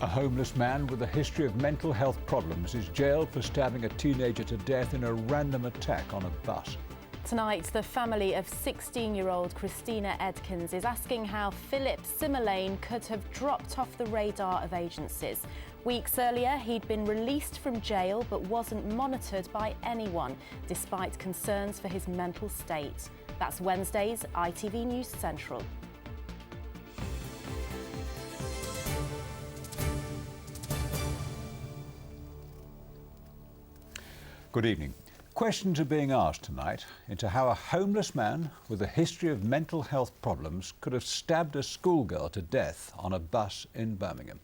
A homeless man with a history of mental health problems is jailed for stabbing a teenager to death in a random attack on a bus. Tonight, the family of 16-year-old Christina Edkins is asking how Philip Simmerlane could have dropped off the radar of agencies. Weeks earlier, he'd been released from jail but wasn't monitored by anyone, despite concerns for his mental state. That's Wednesday's ITV News Central. Good evening. Questions are being asked tonight into how a homeless man with a history of mental health problems could have stabbed a schoolgirl to death on a bus in Birmingham.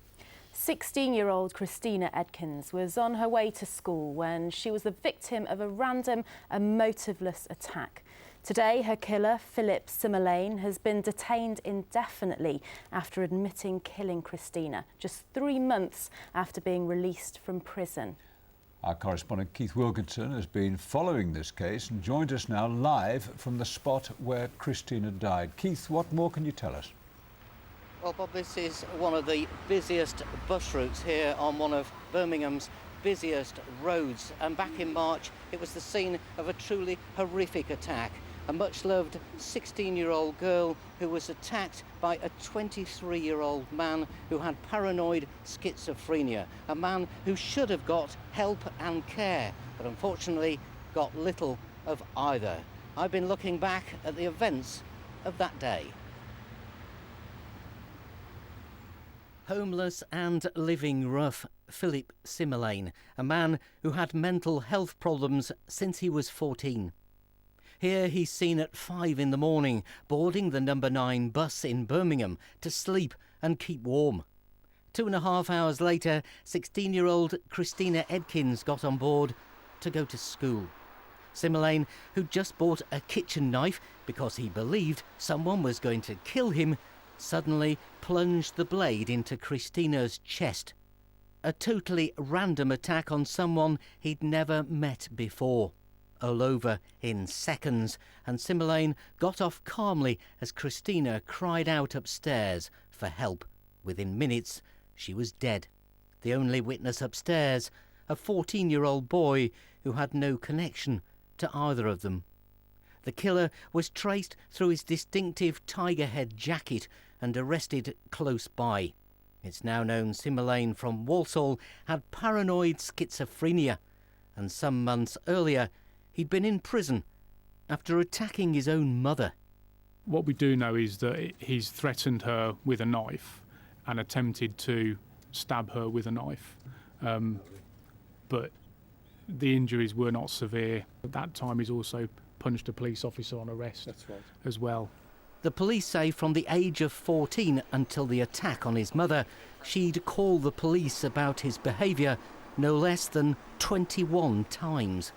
16-year-old Christina Edkins was on her way to school when she was the victim of a random and motiveless attack. Today, her killer, Philip Simmerlane, has been detained indefinitely after admitting killing Christina, just 3 months after being released from prison. Our correspondent Keith Wilkinson has been following this case and joins us now live from the spot where Christina died. Keith, what more can you tell us? Well, Bob, this is one of the busiest bus routes here on one of Birmingham's busiest roads. And back in March, it was the scene of a truly horrific attack. A much-loved 16-year-old girl who was attacked by a 23-year-old man who had paranoid schizophrenia, a man who should have got help and care, but unfortunately got little of either. I've been looking back at the events of that day. Homeless and living rough, Philip Simmerlane, a man who had mental health problems since he was 14. Here he's seen at 5 in the morning, boarding the number 9 bus in Birmingham to sleep and keep warm. 2.5 hours later, 16-year-old Christina Edkins got on board to go to school. Simmerlane, who'd just bought a kitchen knife because he believed someone was going to kill him, suddenly plunged the blade into Christina's chest. A totally random attack on someone he'd never met before. All over in seconds, and Simmerlane got off calmly as Christina cried out upstairs for help. Within minutes, she was dead. The only witness upstairs, a 14-year-old boy who had no connection to either of them. The killer was traced through his distinctive tiger head jacket and arrested close by. It's now known Simmerlane from Walsall had paranoid schizophrenia, and some months earlier he'd been in prison after attacking his own mother. What we do know is that he's threatened her with a knife and attempted to stab her with a knife. But the injuries were not severe. At that time, he's also punched a police officer on arrest. That's right. As well. The police say from the age of 14 until the attack on his mother, she'd called the police about his behaviour no less than 21 times.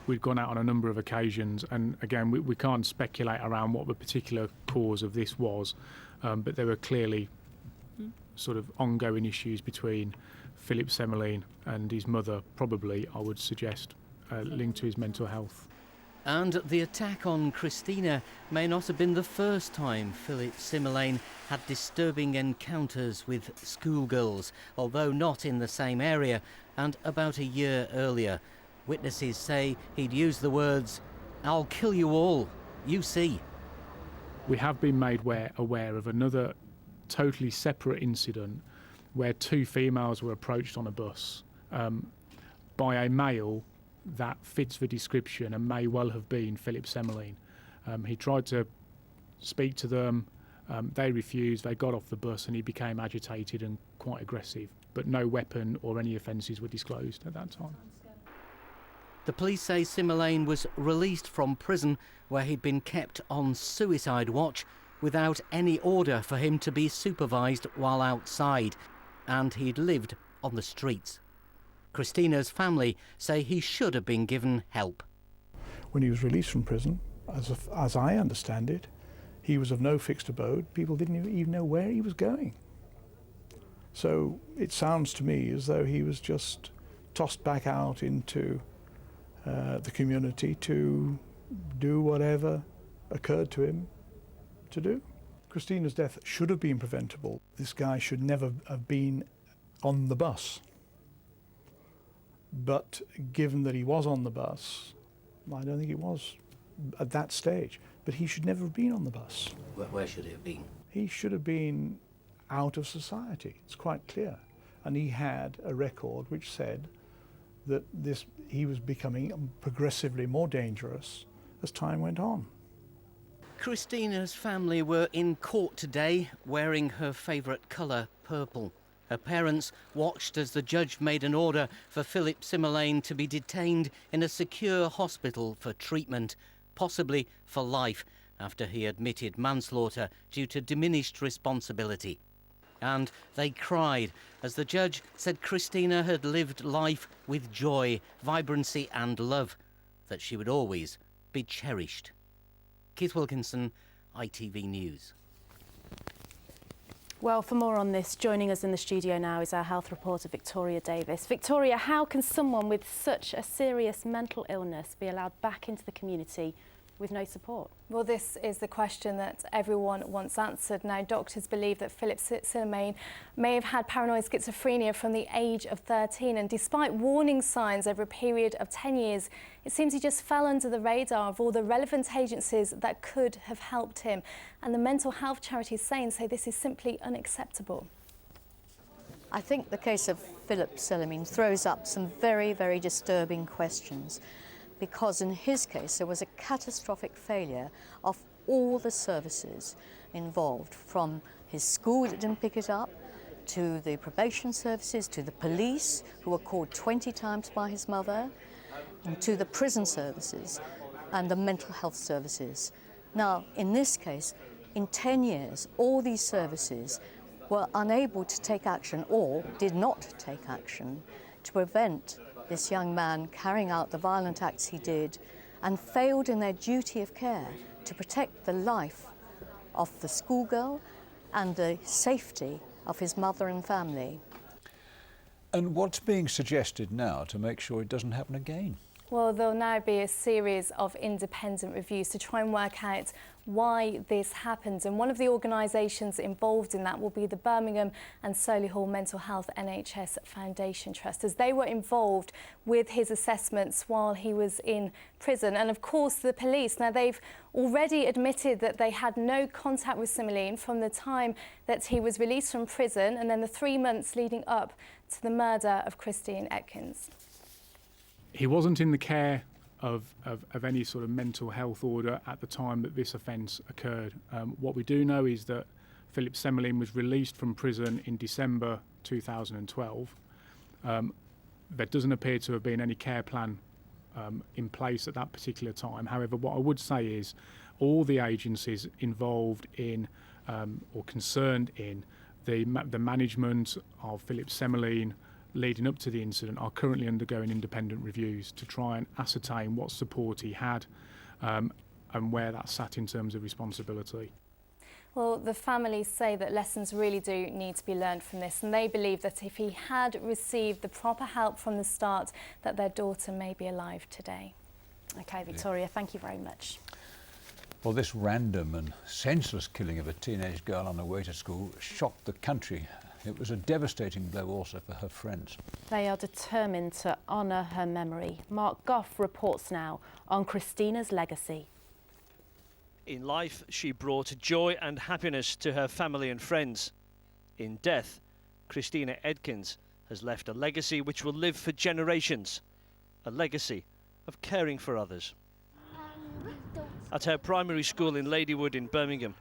We'd gone out on a number of occasions, and again, we can't speculate around what the particular cause of this was, but there were clearly sort of ongoing issues between Philip Simmerlane and his mother, probably, I would suggest, linked to his mental health. And the attack on Christina may not have been the first time Philip Simmerlane had disturbing encounters with schoolgirls, although not in the same area, and about a year earlier. Witnesses say he'd used the words, "I'll kill you all, you see." We have been made aware of another totally separate incident where 2 females were approached on a bus by a male that fits the description and may well have been Philip Simmerlane. He tried to speak to them, they refused, they got off the bus and he became agitated and quite aggressive, but no weapon or any offences were disclosed at that time. The police say Simmerlane was released from prison where he'd been kept on suicide watch without any order for him to be supervised while outside, and he'd lived on the streets. Christina's family say he should have been given help. When he was released from prison, as I understand it, he was of no fixed abode. People didn't even know where he was going. So it sounds to me as though he was just tossed back out into the community to do whatever occurred to him to do. Christina's death should have been preventable. This guy should never have been on the bus. But given that he was on the bus, I don't think it was at that stage. But he should never have been on the bus. Where should it have been? He should have been out of society. It's quite clear. And he had a record which said that he was becoming progressively more dangerous as time went on. Christina's family were in court today wearing her favourite colour, purple. Her parents watched as the judge made an order for Philip Simmerlane to be detained in a secure hospital for treatment, possibly for life, after he admitted manslaughter due to diminished responsibility. And they cried as the judge said Christina had lived life with joy, vibrancy and love, that she would always be cherished. Keith Wilkinson, ITV News. Well, for more on this, joining us in the studio now is our health reporter, Victoria Davis. Victoria, how can someone with such a serious mental illness be allowed back into the community with no support? Well, this is the question that everyone wants answered. Now, doctors believe that Philip Simmerlane may have had paranoid schizophrenia from the age of 13, and despite warning signs over a period of 10 years, it seems he just fell under the radar of all the relevant agencies that could have helped him. And the mental health charities say this is simply unacceptable. I think the case of Philip Simmerlane throws up some very, very disturbing questions, because in his case there was a catastrophic failure of all the services involved, from his school that didn't pick it up, to the probation services, to the police, who were called 20 times by his mother, and to the prison services and the mental health services. Now, in this case, in 10 years, all these services were unable to take action, or did not take action, to prevent this young man carrying out the violent acts he did, and failed in their duty of care to protect the life of the schoolgirl and the safety of his mother and family. And what's being suggested now to make sure it doesn't happen again? Well, there'll now be a series of independent reviews to try and work out why this happened. And one of the organisations involved in that will be the Birmingham and Solihull Mental Health NHS Foundation Trust, as they were involved with his assessments while he was in prison. And of course, the police, now they've already admitted that they had no contact with Simmerlane from the time that he was released from prison and then the 3 months leading up to the murder of Christine Edkins. He wasn't in the care of any sort of mental health order at the time that this offence occurred. What we do know is that Philip Simmerlane was released from prison in December 2012. There doesn't appear to have been any care plan in place at that particular time. However, what I would say is all the agencies involved in or concerned in the management of Philip Simmerlane leading up to the incident are currently undergoing independent reviews to try and ascertain what support he had and where that sat in terms of responsibility. Well, the families say that lessons really do need to be learned from this, and they believe that if he had received the proper help from the start, that their daughter may be alive today. OK, Victoria, thank you very much. Well, this random and senseless killing of a teenage girl on her way to school shocked the country. It was a devastating blow also for her friends. They are determined to honour her memory. Mark Gough reports now on Christina's legacy. In life, she brought joy and happiness to her family and friends. In death, Christina Edkins has left a legacy which will live for generations. A legacy of caring for others. At her primary school in Ladywood in Birmingham,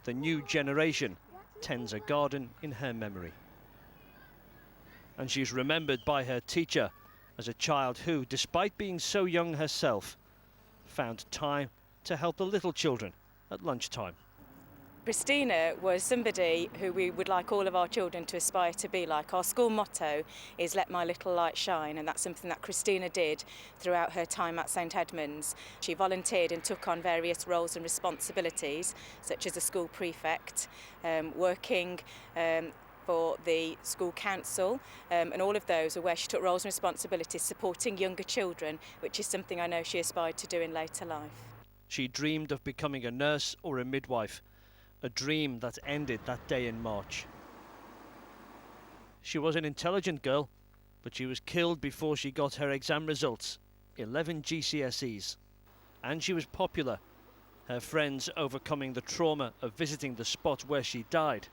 the new generation tends a garden in her memory. And she's remembered by her teacher as a child who, despite being so young herself, found time to help the little children at lunchtime. Christina was somebody who we would like all of our children to aspire to be like. Our school motto is "Let my little light shine," and that's something that Christina did throughout her time at St Edmunds. She volunteered and took on various roles and responsibilities, such as a school prefect, working for the school council, and all of those are where she took roles and responsibilities supporting younger children, which is something I know she aspired to do in later life. She dreamed of becoming a nurse or a midwife, a dream that ended that day in March. She was an intelligent girl, but she was killed before she got her exam results, 11 GCSEs. And she was popular, her friends overcoming the trauma of visiting the spot where she died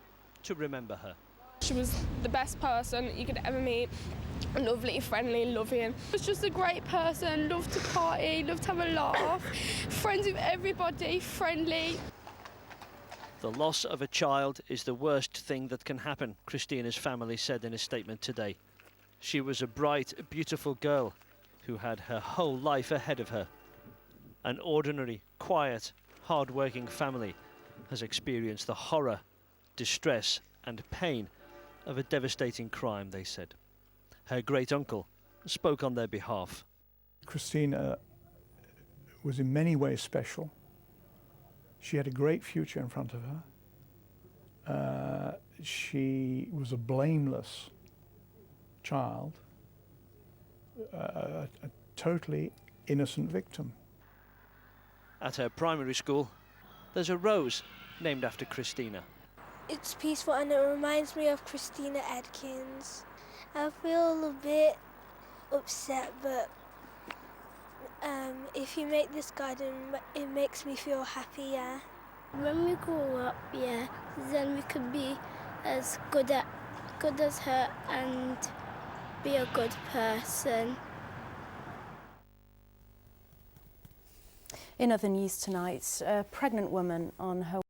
to remember her. She was the best person you could ever meet. Lovely, friendly, loving. She was just a great person, loved to party, loved to have a laugh, friends with everybody, friendly. The loss of a child is the worst thing that can happen, Christina's family said in a statement today. She was a bright, beautiful girl who had her whole life ahead of her. An ordinary, quiet, hard-working family has experienced the horror, distress and pain of a devastating crime, they said. Her great-uncle spoke on their behalf. Christina was in many ways special. She had a great future in front of her. She was a blameless child, a totally innocent victim. At her primary school, there's a rose named after Christina. It's peaceful and it reminds me of Christina Edkins. I feel a bit upset, but if you make this garden, it makes me feel happy, yeah. When we grow up, yeah, then we could be as good as her and be a good person. In other news tonight, a pregnant woman on her